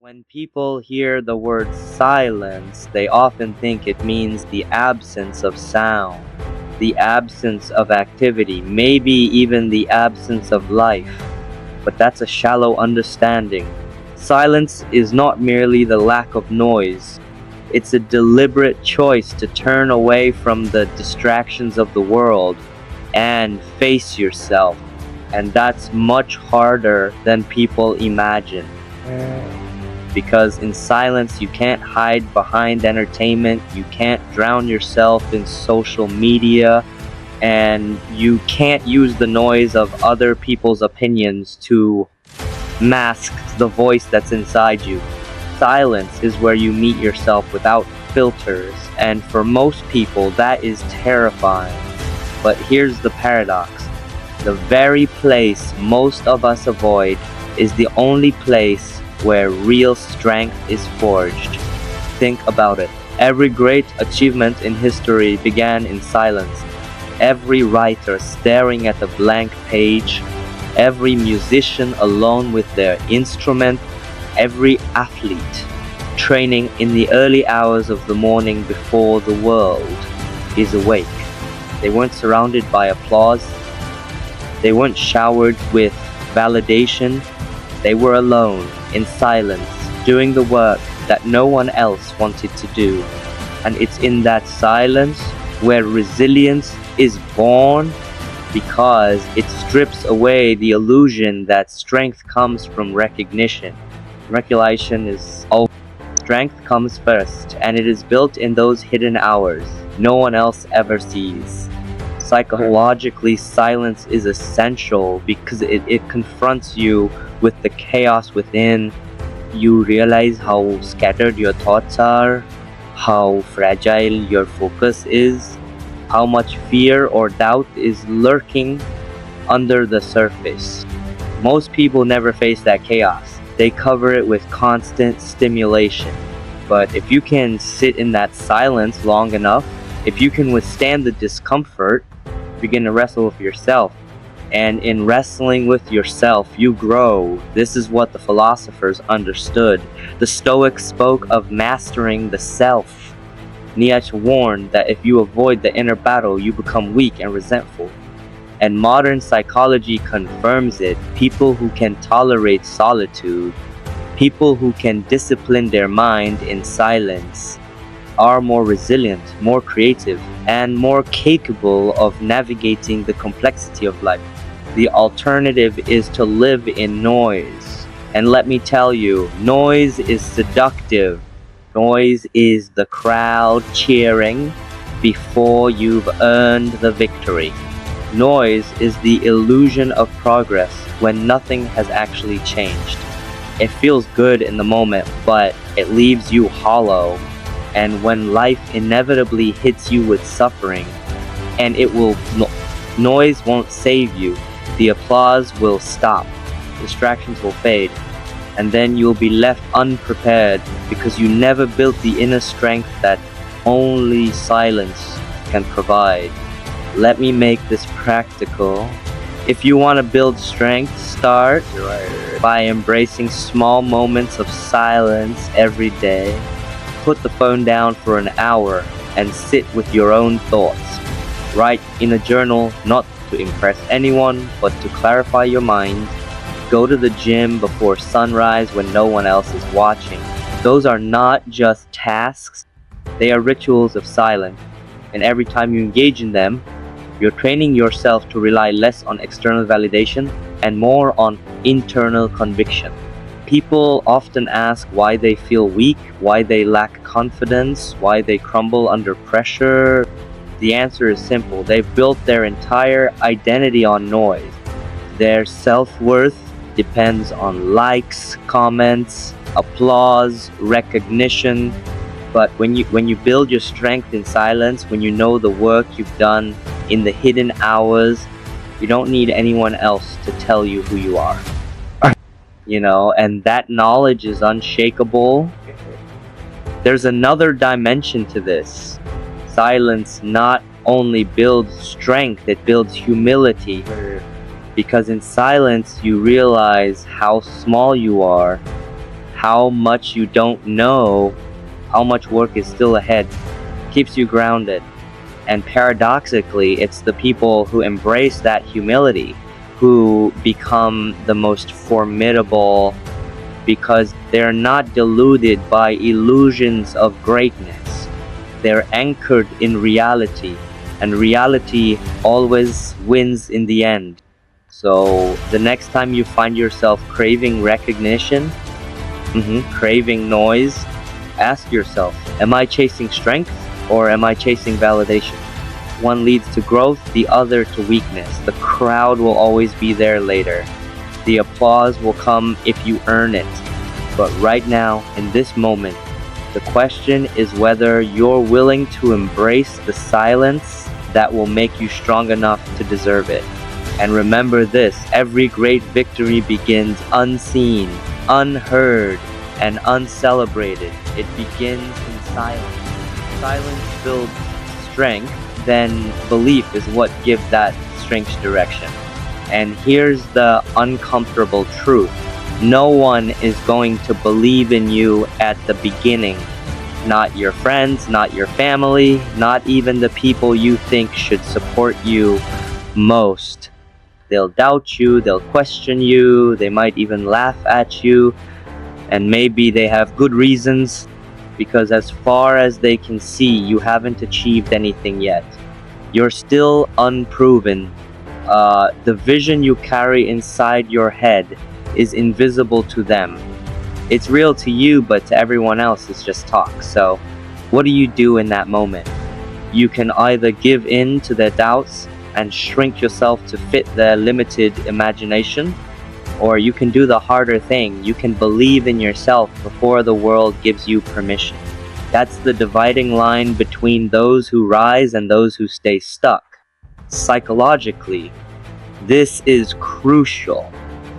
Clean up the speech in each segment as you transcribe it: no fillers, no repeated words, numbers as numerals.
When people hear the word silence, they often think it means the absence of sound, the absence of activity, maybe even the absence of life. But that's a shallow understanding. Silence is not merely the lack of noise. It's a deliberate choice to turn away from the distractions of the world and face yourself. And that's much harder than people imagine. Because in silence, you can't hide behind entertainment, you can't drown yourself in social media, and you can't use the noise of other people's opinions to mask the voice that's inside you. Silence is where you meet yourself without filters, and for most people, that is terrifying. But here's the paradox. The very place most of us avoid is the only place where real strength is forged. Think about it. Every great achievement in history began in silence. Every writer staring at a blank page, every musician alone with their instrument, every athlete training in the early hours of the morning before the world is awake. They weren't surrounded by applause. They weren't showered with validation. They were alone, in silence, doing the work that no one else wanted to do. And it's in that silence where resilience is born, because it strips away the illusion that strength comes from recognition. Recognition is all. Strength comes first, and it is built in those hidden hours no one else ever sees. Psychologically, silence is essential because it confronts you with the chaos within. You realize how scattered your thoughts are, how fragile your focus is, how much fear or doubt is lurking under the surface. Most people never face that chaos. They cover it with constant stimulation. But if you can sit in that silence long enough, if you can withstand the discomfort, begin to wrestle with yourself. And in wrestling with yourself, you grow. This is what the philosophers understood. The Stoics spoke of mastering the self. Nietzsche warned that if you avoid the inner battle, you become weak and resentful. And modern psychology confirms it. People who can tolerate solitude, people who can discipline their mind in silence, are more resilient, more creative, and more capable of navigating the complexity of life. The alternative is to live in noise. And let me tell you, noise is seductive. Noise is the crowd cheering before you've earned the victory. Noise is the illusion of progress when nothing has actually changed. It feels good in the moment, but it leaves you hollow. And when life inevitably hits you with suffering, and noise won't save you. The applause will stop, distractions will fade, and then you'll be left unprepared because you never built the inner strength that only silence can provide. Let me make this practical. If you want to build strength, start by embracing small moments of silence every day. Put the phone down for an hour and sit with your own thoughts. Write in a journal, not to impress anyone, but to clarify your mind. Go to the gym before sunrise when no one else is watching. Those are not just tasks, they are rituals of silence. And every time you engage in them, you're training yourself to rely less on external validation and more on internal conviction. People often ask why they feel weak, why they lack confidence, why they crumble under pressure. The answer is simple. They've built their entire identity on noise. Their self-worth depends on likes, comments, applause, recognition. But when you build your strength in silence, when you know the work you've done in the hidden hours, you don't need anyone else to tell you who you are. And that knowledge is unshakable. There's another dimension to this. Silence not only builds strength, it builds humility. Because in silence, you realize how small you are, how much you don't know, how much work is still ahead, keeps you grounded. And paradoxically, it's the people who embrace that humility who become the most formidable, because they're not deluded by illusions of greatness. They're anchored in reality, and reality always wins in the end. So the next time you find yourself craving recognition, craving noise, ask yourself, am I chasing strength or am I chasing validation? One leads to growth, the other to weakness. The crowd will always be there later. The applause will come if you earn it. But right now, in this moment, the question is whether you're willing to embrace the silence that will make you strong enough to deserve it. And remember this, every great victory begins unseen, unheard, and uncelebrated. It begins in silence. Silence builds strength, then belief is what gives that strength direction. And here's the uncomfortable truth. No one is going to believe in you at the beginning. Not your friends, not your family, not even the people you think should support you most. They'll doubt you, they'll question you, they might even laugh at you, and maybe they have good reasons, because as far as they can see, you haven't achieved anything yet. You're still unproven. The vision you carry inside your head is invisible to them. It's real to you, but to everyone else it's just talk. So what do you do in that moment? You can either give in to their doubts and shrink yourself to fit their limited imagination, or you can do the harder thing. You can believe in yourself before the world gives you permission. That's the dividing line between those who rise and those who stay stuck. Psychologically, this is crucial.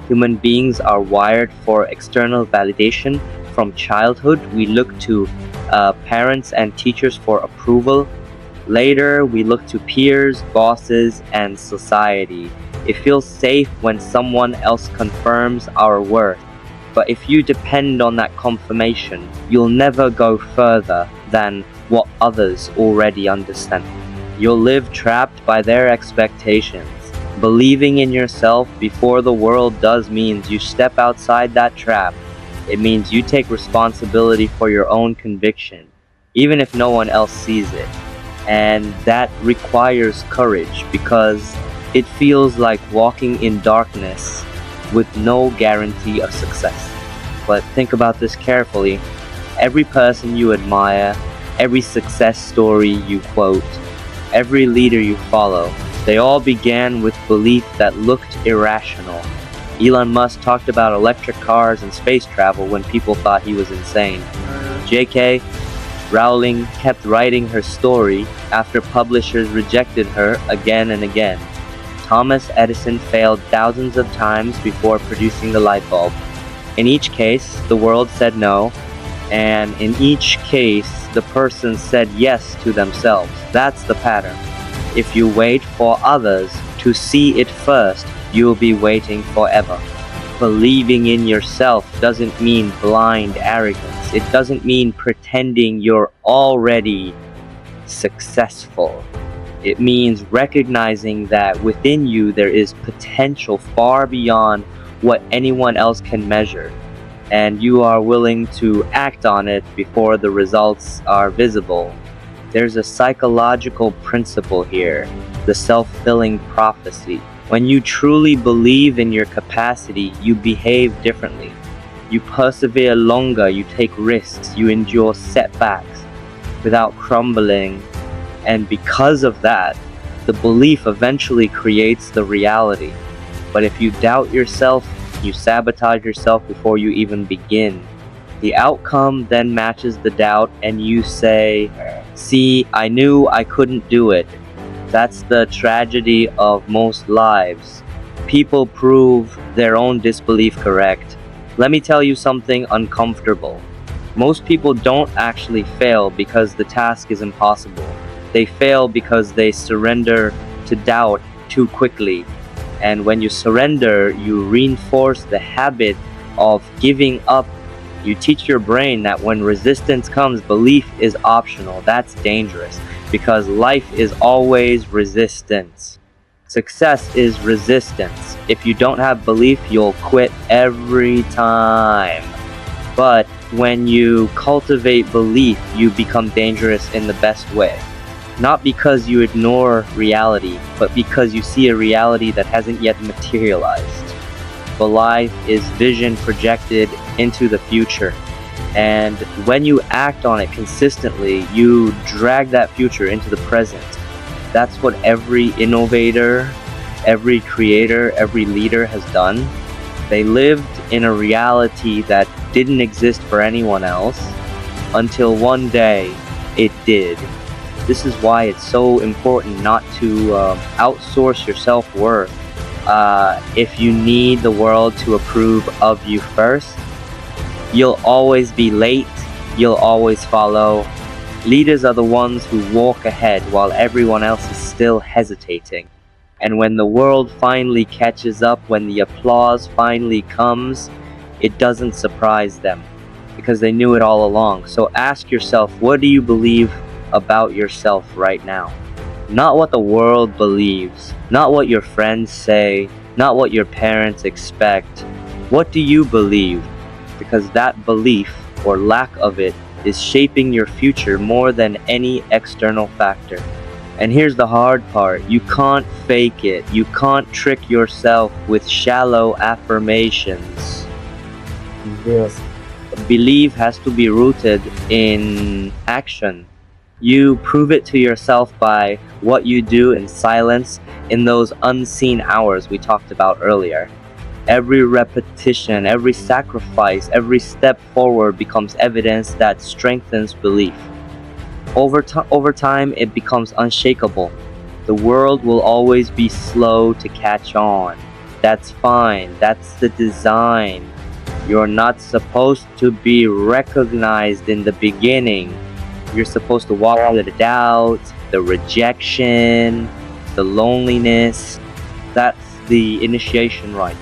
Human beings are wired for external validation. From childhood, we look to parents and teachers for approval. Later, we look to peers, bosses, and society. It feels safe when someone else confirms our worth. But if you depend on that confirmation, you'll never go further than what others already understand. You'll live trapped by their expectations. Believing in yourself before the world does means you step outside that trap. It means you take responsibility for your own conviction, even if no one else sees it. And that requires courage, because it feels like walking in darkness with no guarantee of success. But think about this carefully. Every person you admire, every success story you quote, every leader you follow, they all began with belief that looked irrational. Elon Musk talked about electric cars and space travel when people thought he was insane. J.K. Rowling kept writing her story after publishers rejected her again and again. Thomas Edison failed thousands of times before producing the light bulb. In each case, the world said no, and in each case, the person said yes to themselves. That's the pattern. If you wait for others to see it first, you'll be waiting forever. Believing in yourself doesn't mean blind arrogance. It doesn't mean pretending you're already successful. It means recognizing that within you there is potential far beyond what anyone else can measure, and you are willing to act on it before the results are visible. There's a psychological principle here, the self-fulfilling prophecy. When you truly believe in your capacity, you behave differently. You persevere longer, you take risks, you endure setbacks without crumbling. And because of that, the belief eventually creates the reality. But if you doubt yourself, you sabotage yourself before you even begin. The outcome then matches the doubt, and you say, "See, I knew I couldn't do it." That's the tragedy of most lives. People prove their own disbelief correct. Let me tell you something uncomfortable. Most people don't actually fail because the task is impossible. They fail because they surrender to doubt too quickly. And when you surrender, you reinforce the habit of giving up You teach your brain that when resistance comes, belief is optional. That's dangerous because life is always resistance. Success is resistance. If you don't have belief, you'll quit every time. But when you cultivate belief, you become dangerous in the best way. Not because you ignore reality, but because you see a reality that hasn't yet materialized. Belief is vision projected into the future. And when you act on it consistently, you drag that future into the present. That's what every innovator, every creator, every leader has done. They lived in a reality that didn't exist for anyone else until one day it did. This is why it's so important not to outsource your self-worth. If you need the world to approve of you first, you'll always be late, you'll always follow. Leaders are the ones who walk ahead while everyone else is still hesitating. And when the world finally catches up, when the applause finally comes, it doesn't surprise them because they knew it all along. So ask yourself, what do you believe about yourself right now? Not what the world believes, not what your friends say, not what your parents expect. What do you believe? Because that belief, or lack of it, is shaping your future more than any external factor. And here's the hard part. You can't fake it. You can't trick yourself with shallow affirmations. Yes. Belief has to be rooted in action. You prove it to yourself by what you do in silence in those unseen hours we talked about earlier. Every repetition, every sacrifice, every step forward becomes evidence that strengthens belief. Over time, it becomes unshakable. The world will always be slow to catch on. That's fine. That's the design. You're not supposed to be recognized in the beginning. You're supposed to walk through the doubt, the rejection, the loneliness. That's the initiation rite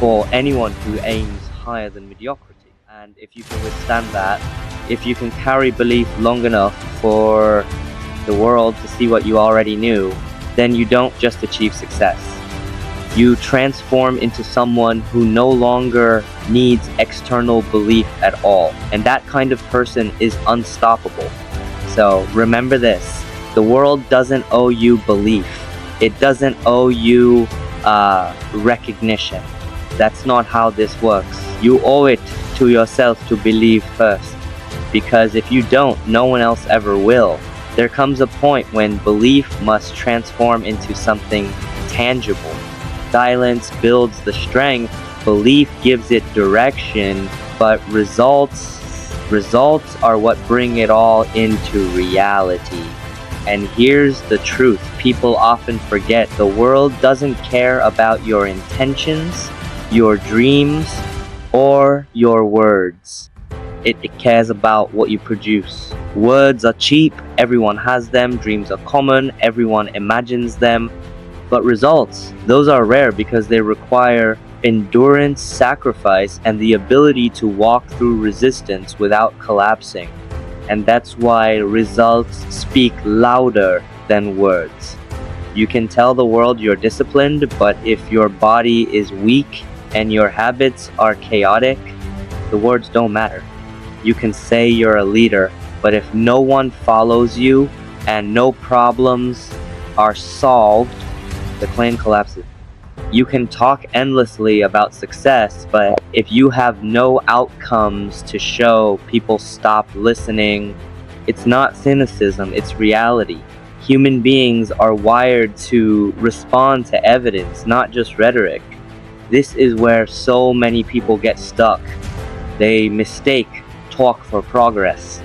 for anyone who aims higher than mediocrity. And if you can withstand that, if you can carry belief long enough for the world to see what you already knew, then you don't just achieve success. You transform into someone who no longer needs external belief at all. And that kind of person is unstoppable. So remember this, the world doesn't owe you belief. It doesn't owe you recognition. That's not how this works. You owe it to yourself to believe first. Because if you don't, no one else ever will. There comes a point when belief must transform into something tangible. Silence builds the strength, belief gives it direction, but results are what bring it all into reality. And here's the truth people often forget. The world doesn't care about your intentions, your dreams, or your words. It cares about what you produce. Words are cheap, everyone has them. Dreams are common, everyone imagines them. But results, those are rare because they require endurance, sacrifice, and the ability to walk through resistance without collapsing. And that's why results speak louder than words. You can tell the world you're disciplined, but if your body is weak and your habits are chaotic, the words don't matter. You can say you're a leader, but if no one follows you and no problems are solved, the plane collapses. You can talk endlessly about success, but if you have no outcomes to show, people stop listening. It's not cynicism, it's reality. Human beings are wired to respond to evidence, not just rhetoric. This is where so many people get stuck. They mistake talk for progress.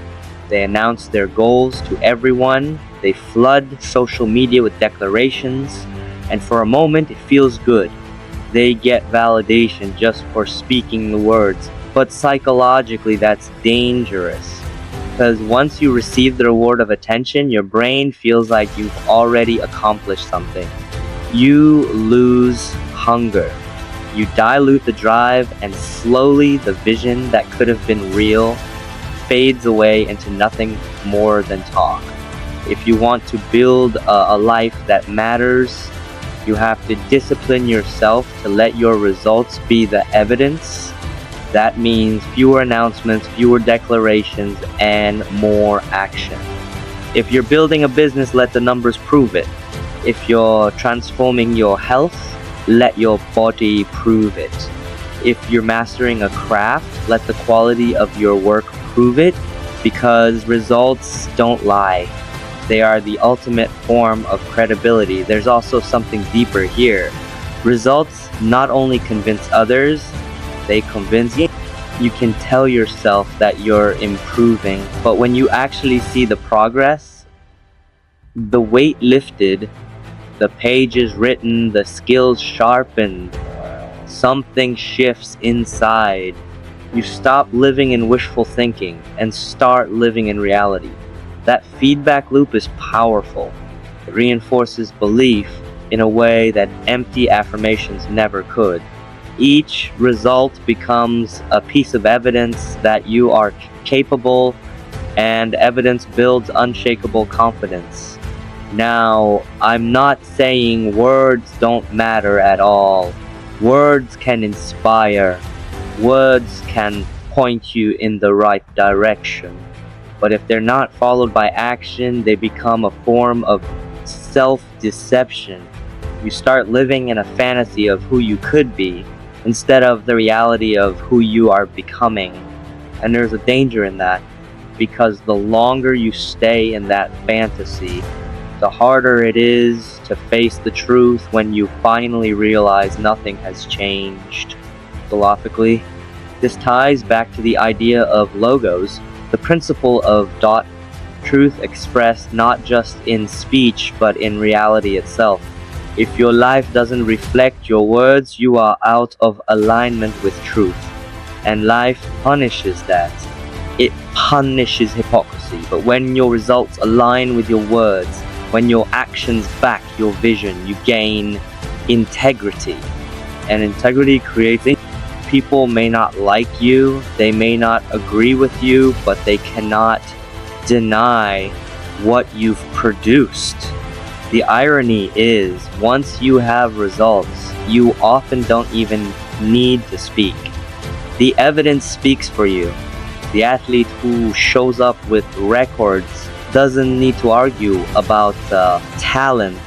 They announce their goals to everyone. They flood social media with declarations. And for a moment, it feels good. They get validation just for speaking the words. But psychologically, that's dangerous. Because once you receive the reward of attention, your brain feels like you've already accomplished something. You lose hunger. You dilute the drive, and slowly the vision that could have been real fades away into nothing more than talk. If you want to build a life that matters, you have to discipline yourself to let your results be the evidence. That means fewer announcements, fewer declarations, and more action. If you're building a business, let the numbers prove it. If you're transforming your health, let your body prove it. If you're mastering a craft, let the quality of your work prove it, because results don't lie. They are the ultimate form of credibility. There's also something deeper here. Results not only convince others, they convince you. You can tell yourself that you're improving, but when you actually see the progress, the weight lifted, the pages written, the skills sharpened, something shifts inside. You stop living in wishful thinking and start living in reality. That feedback loop is powerful. It reinforces belief in a way that empty affirmations never could. Each result becomes a piece of evidence that you are capable, and evidence builds unshakable confidence. Now, I'm not saying words don't matter at all. Words can inspire. Words can point you in the right direction. But if they're not followed by action, they become a form of self-deception. You start living in a fantasy of who you could be instead of the reality of who you are becoming. And there's a danger in that, because the longer you stay in that fantasy, the harder it is to face the truth when you finally realize nothing has changed. Philosophically, this ties back to the idea of logos, the principle of dot, truth expressed not just in speech but in reality itself. If your life doesn't reflect your words, you are out of alignment with truth. And life punishes that. It punishes hypocrisy. But when your results align with your words, when your actions back your vision, you gain integrity. And integrity creates. People may not like you, they may not agree with you, but they cannot deny what you've produced. The irony is, once you have results, you often don't even need to speak. The evidence speaks for you. The athlete who shows up with records doesn't need to argue about talent.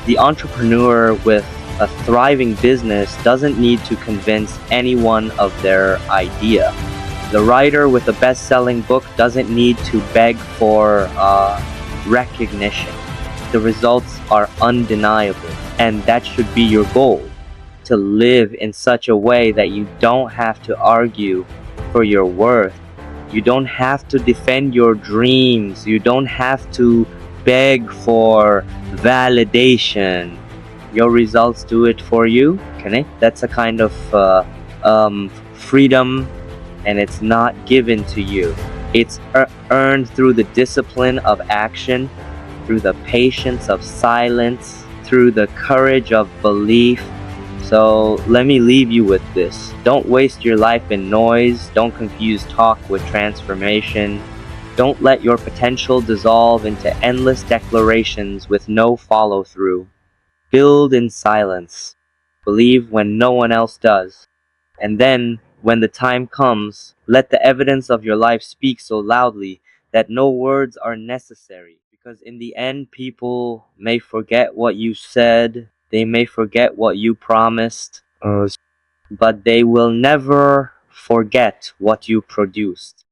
The entrepreneur with a thriving business doesn't need to convince anyone of their idea. The writer with a best-selling book doesn't need to beg for recognition. The results are undeniable, and that should be your goal, to live in such a way that you don't have to argue for your worth. You don't have to defend your dreams. You don't have to beg for validation. Your results do it for you. That's a kind of freedom, and it's not given to you. It's earned through the discipline of action, through the patience of silence, through the courage of belief. So let me leave you with this. Don't waste your life in noise. Don't confuse talk with transformation. Don't let your potential dissolve into endless declarations with no follow-through. Build in silence. Believe when no one else does. And then, when the time comes, let the evidence of your life speak so loudly that no words are necessary. Because in the end, people may forget what you said, they may forget what you promised, but they will never forget what you produced.